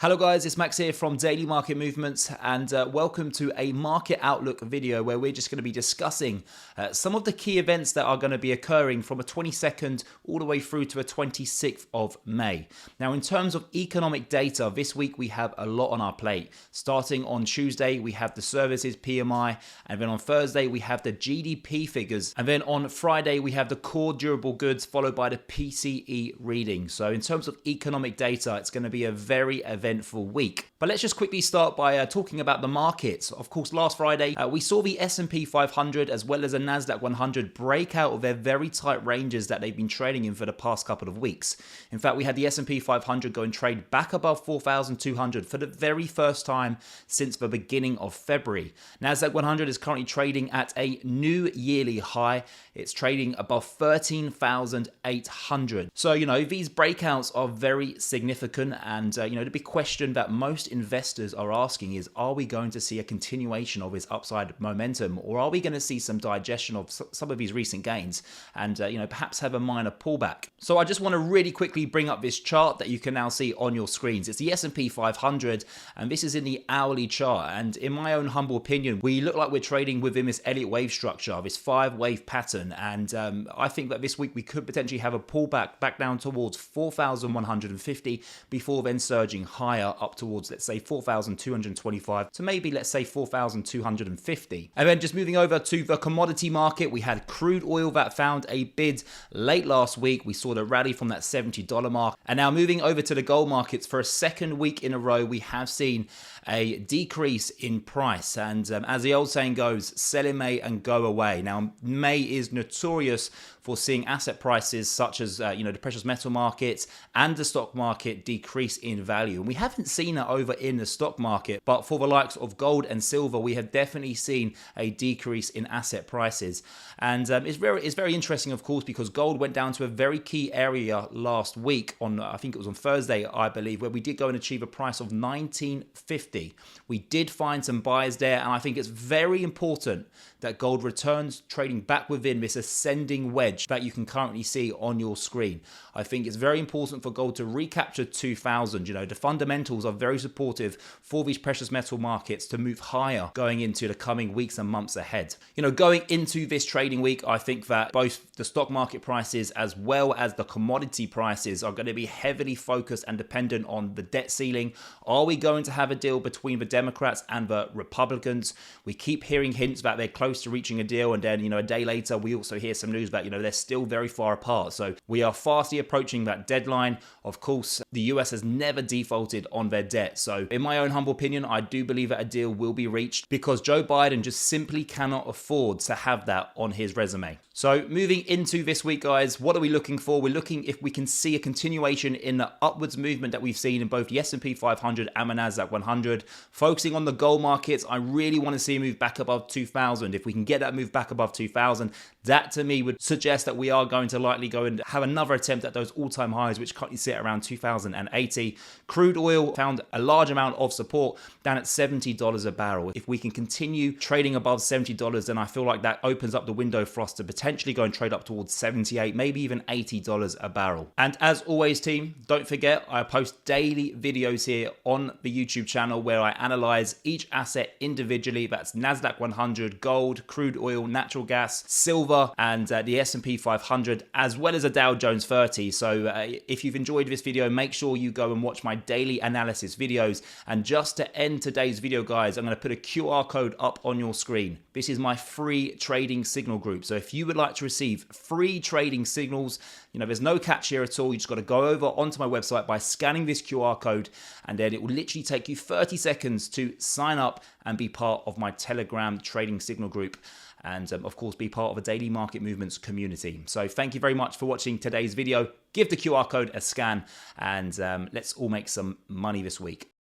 Hello guys, it's Max here from Daily Market Movements and welcome to a market outlook video where we're just going to be discussing some of the key events that are going to be occurring from a 22nd all the way through to a 26th of May. Now in terms of economic data, this week we have a lot on our plate. Starting on Tuesday we have the services PMI, and then on Thursday we have the GDP figures, and then on Friday we have the core durable goods followed by the PCE reading. So in terms of economic data, it's going to be a very eventful week. But let's just quickly start by talking about the markets. Of course, last Friday, we saw the S&P 500 as well as the NASDAQ 100 break out of their very tight ranges that they've been trading in for the past couple of weeks. In fact, we had the S&P 500 go and trade back above 4,200 for the very first time since the beginning of February. NASDAQ 100 is currently trading at a new yearly high. It's trading above 13,800. So, these breakouts are very significant, and, the big question that most investors are asking is, are we going to see a continuation of this upside momentum, or are we going to see some digestion of some of these recent gains and, perhaps have a minor pullback? So I just want to really quickly bring up this chart that you can now see on your screens. It's the S&P 500, and this is in the hourly chart. And in my own humble opinion, we look like we're trading within this Elliott wave structure, this 5-wave pattern. And I think that this week we could potentially have a pullback back down towards 4,150 before then surging higher up towards, let's say, 4,225 to maybe, let's say, 4,250. And then just moving over to the commodity market, we had crude oil that found a bid late last week. We saw the rally from that $70 mark. And now moving over to the gold markets, for a second week in a row, we have seen a decrease in price. And as the old saying goes, sell in May and go away. Now, May is notorious for seeing asset prices such as, the precious metal markets and the stock market decrease in value. And we haven't seen it over in the stock market, but for the likes of gold and silver, we have definitely seen a decrease in asset prices. And it's very interesting, of course, because gold went down to a very key area last week on, I think it was on Thursday, I believe, where we did go and achieve a price of 1950. We did find some buyers there, and I think it's very important that gold returns trading back within this ascending wedge that you can currently see on your screen. I think it's very important for gold to recapture 2,000. The fundamentals are very supportive for these precious metal markets to move higher going into the coming weeks and months ahead. Going into this trading week, I think that both the stock market prices as well as the commodity prices are going to be heavily focused and dependent on the debt ceiling. Are we going to have a deal between the Democrats and the Republicans? We keep hearing hints that they're close to reaching a deal, and then a day later we also hear some news that they're still very far apart. So we are fastly approaching that deadline. Of course, the US has never defaulted on their debt. So in my own humble opinion, I do believe that a deal will be reached because Joe Biden just simply cannot afford to have that on his resume. So moving into this week, guys, what are we looking for? We're looking if we can see a continuation in the upwards movement that we've seen in both the S&P 500 and the NASDAQ 100. Focusing on the gold markets, I really want to see a move back above 2,000. If we can get that move back above 2,000, that to me would suggest that we are going to likely go and have another attempt at those all-time highs, which currently sit around 2,080. Crude oil found a large amount of support down at $70 a barrel. If we can continue trading above $70, then I feel like that opens up the window for us to potentially go and trade up towards $78, maybe even $80 a barrel. And as always, team, don't forget, I post daily videos here on the YouTube channel where I analyze each asset individually. That's NASDAQ 100, gold, crude oil, natural gas, silver, and the S&P 500, as well as a Dow Jones 30. So if you've enjoyed this video, make sure you go and watch my daily analysis videos. And just to end today's video, guys, I'm going to put a QR code up on your screen. This is my free trading signal group. So if you would like to receive free trading signals, there's no catch here at all. You just got to go over onto my website by scanning this QR code, and then it will literally take you 30 seconds to sign up and be part of my Telegram trading signal group. And of course, be part of a Daily Market Movements community. So thank you very much for watching today's video. Give the QR code a scan, and let's all make some money this week.